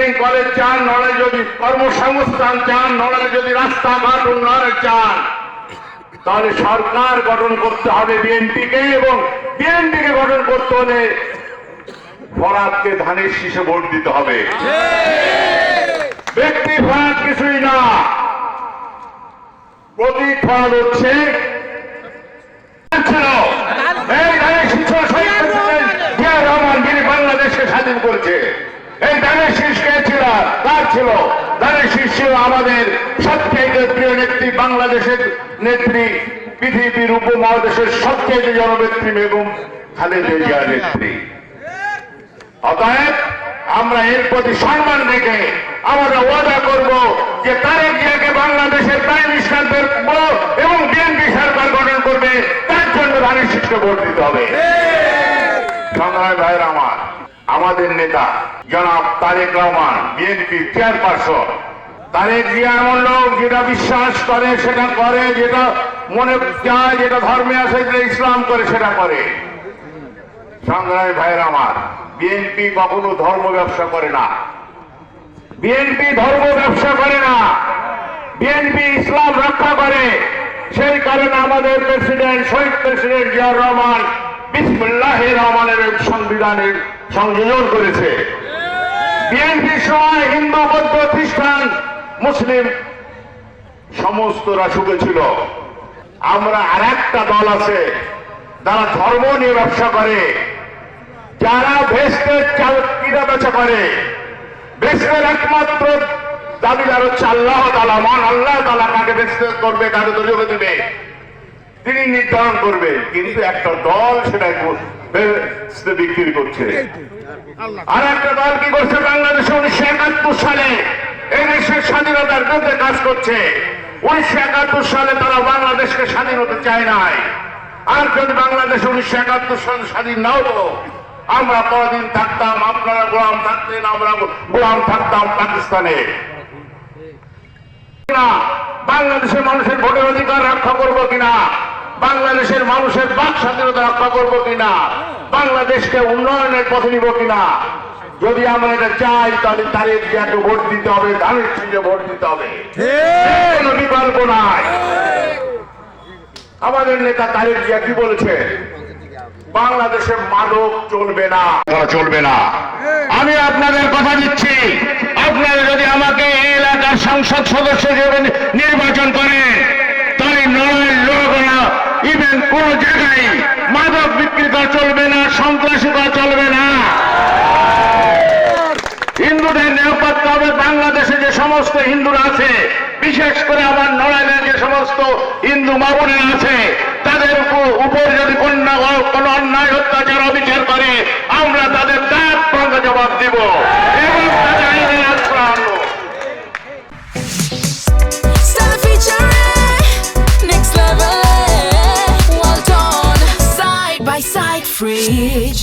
Engineering college চান, নড়ে যদি কর্মসংস্থান চান, নড়ে যদি রাস্তাঘাট উন্নয়ন চান, তাহলে সরকার গঠন করতে হবে বিএনপিকে, এবং বিএনপিকে গঠন করতে হলে ফরাদকে ধানের শীষে ভোট দিতে হবে। ব্যক্তি ফরাদ কিছুই না, প্রতীক ফরাদ হচ্ছে এই ধানের শীষ শহীদ প্রেসিডেন্ট জিয়া রহমান, যিনি বাংলাদেশকে স্বাধীন করেছে। এই ধানের শীষ কে ছিল? কার ছিল? ধানের শীষ ছিল আমাদের সবচেয়ে প্রিয় নেত্রী, বাংলাদেশের নেত্রী, পৃথিবীর উপমহাদেশের সবচেয়ে জননেত্রী বেগম খালেদা জিয়া নেত্রী। অতএব আমরা এর প্রতি সম্মান রেখে আমরা ওয়াদা করব যে তারেক জিয়াকে বাংলাদেশের প্রাইম মিনিস্টার করব এবং বিএনপি সরকার গঠন করবে, তার জন্য ধানের শীষকে ভোট দিতে হবে। সংগ্রামী ভাইয়ের আমার, আমাদের নেতা জনাব তারেক রহমান বিএনপি চেয়ারপারসন। তারেক জিয়া এমন লোক যেটা বিশ্বাস করে সেটা করে, যেটা মনে চায়, যেটা ধর্মে আছে, যেটা ইসলাম করে সেটা করে। সংগ্রামী ভাইয়ের আমার, বিএনপি কখনো ধর্ম ব্যবসা করে না, বিএনপি ধর্ম ব্যবসা করে না, বিএনপি ইসলাম রক্ষা করে। সেই কারণে আমাদের প্রেসিডেন্ট, শহীদ প্রেসিডেন্ট জিয়াউর রহমান বিসমিল্লাহির রহমানির রহিম সংবিধানের সংযোজন করেছে। বিএনপির সময় হিন্দু, বৌদ্ধ, খ্রিস্টান, মুসলিম সমস্তরা সুখে ছিল। আমরা আর একটা দল আছে যারা ধর্ম নিয়ে ব্যবসা করে, যারা ভেস্টের কিনা বেচা করে। ভেস্টের একমাত্র দাবিদার হচ্ছে আল্লাহ তাআলা। মান আল্লাহ তাআলা কাকে ভেস্তে করবে, কাকে দলীয় দিবে, তিনি নির্ধারণ করবে। কিন্তু একটা দল সেটা বিক্রি করছে। আর একটা দল কি করছে? বাংলাদেশে 1971 সালে এই দেশের স্বাধীনতার বিরুদ্ধে কাজ করছে। 1971 সালে তারা বাংলাদেশকে স্বাধীনতা চায় নাই। আর যদি বাংলাদেশ 1971 সালে স্বাধীন না হতো, আমরা কতদিন থাকতাম? আপনারা গোলাম থাকতেন, আমরা গোলাম থাকতাম পাকিস্তানে। বাংলাদেশের মানুষের ভোটের অধিকার রক্ষা করবো কিনা, বাংলাদেশের মানুষের বাক স্বাধীনতা রক্ষা করবো কিনা, বাংলাদেশকে উন্নয়নের পথে নিব কিনা, যদি আমরা এটা চাই তাহলে তারেক জিয়াকে ভোট দিতে হবে, ধানের শীষে ভোট দিতে হবে, কোনো বিকল্প নাই। আমাদের নেতা তারেক জিয়া কি বলেছে? বাংলাদেশে মাদক চলবে না, চলবে না। আমি আপনাদের কথা দিচ্ছি, আপনারা যদি আমাকে এই এলাকার সংসদ সদস্য হিসেবে নির্বাচন করেন, তাহলে নড়াইল, লোহাগড়া, ইভেন কোন জায়গায় মাদক বিক্রি করা চলবে না, সন্ত্রাসী করা চলবে না। হিন্দুদের নিরাপত্তা হবে। বাংলাদেশে যে সমস্ত হিন্দুরা আছে, বিশেষ করে আমার নড়াইলের যে সমস্ত হিন্দু মা বোনেরা আছে, তাদের উপর যদি কোন অন্যায়, অত্যাচার, অবিচার করে, আমরা তাদের দাঁত ভাঙা জবাব দিব এবং তাদের আইনের আশ্রয় আনবো। Side by side fridge.